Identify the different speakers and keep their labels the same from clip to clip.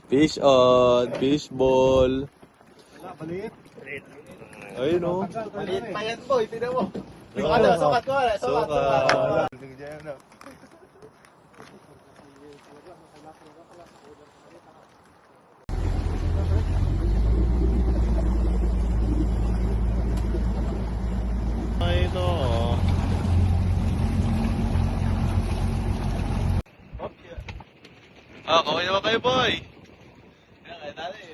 Speaker 1: Fish on, fish ball.
Speaker 2: Wala, maliit.
Speaker 1: Ayun o.
Speaker 2: Maliit pa yan boy, tignan mo.
Speaker 1: Oo.
Speaker 2: Sukat ko, sukat.
Speaker 1: Ayun o. Ah, kawin naman kayo, boy.
Speaker 2: Kaya dali.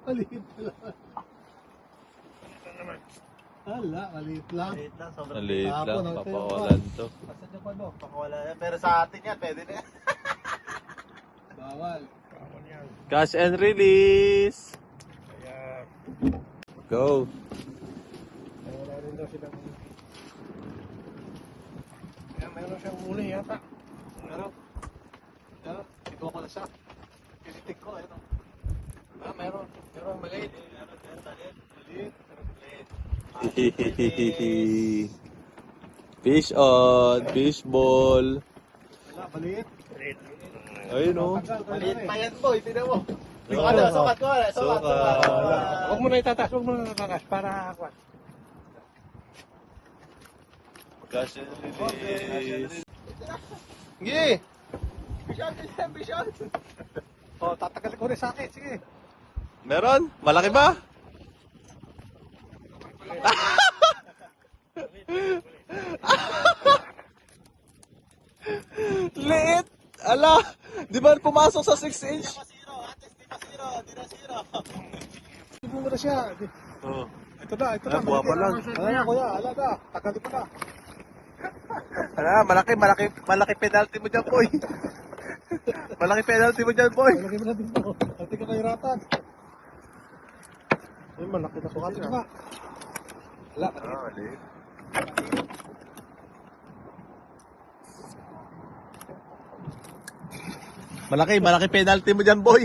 Speaker 2: Maliit lang. Hala, maliit lang.
Speaker 3: Maliit lang, sobrang
Speaker 1: Maliit lang,
Speaker 2: Tapon,
Speaker 1: papawalan to.
Speaker 2: Basta niyo pa no?
Speaker 3: pakawala yan. Pero sa atin yan, pwede na yan.
Speaker 2: Bawal.
Speaker 1: Catch and release.
Speaker 2: Kaya,
Speaker 1: Go.
Speaker 2: wala rin daw silang... Kaya meron siyang muli yata. Meron. Meron. Ikaw ko na siya. Pinitik ko, ito. Ah, meron. Meron, maliit. Meron, maliit. Maliit.
Speaker 1: Fish on, fish ball.
Speaker 2: Wala, maliit.
Speaker 1: Ayun o.
Speaker 2: Maliit pa yan boy, tignan mo.
Speaker 1: Oo.
Speaker 2: Sukat ko, sukat.
Speaker 3: Huwag
Speaker 2: mo na itataas, huwag mo na itataas para kwan.
Speaker 1: Catch and release.
Speaker 2: Sige! Bishon, bishon! Oh, tatagal ko rin sa akin, sige.
Speaker 1: Meron? Malaki ba? Liit! Ala! Di ba pumasok sa 6 inch?
Speaker 2: Hindi mo na siya.
Speaker 1: Oo.
Speaker 2: Ito na.
Speaker 1: Ah, buha pa lang.
Speaker 2: Ala na, kuya, ala na. Tagal ko na.
Speaker 1: Ala, malaki penalty mo dyan, boy. Malaki penalty mo dyan, boy.
Speaker 2: Malaki mo na dito. Pati ka kahiratan. Ay, malaki na sukat na. Ala,
Speaker 1: Maliit. Malaki penalty mo dyan, boy.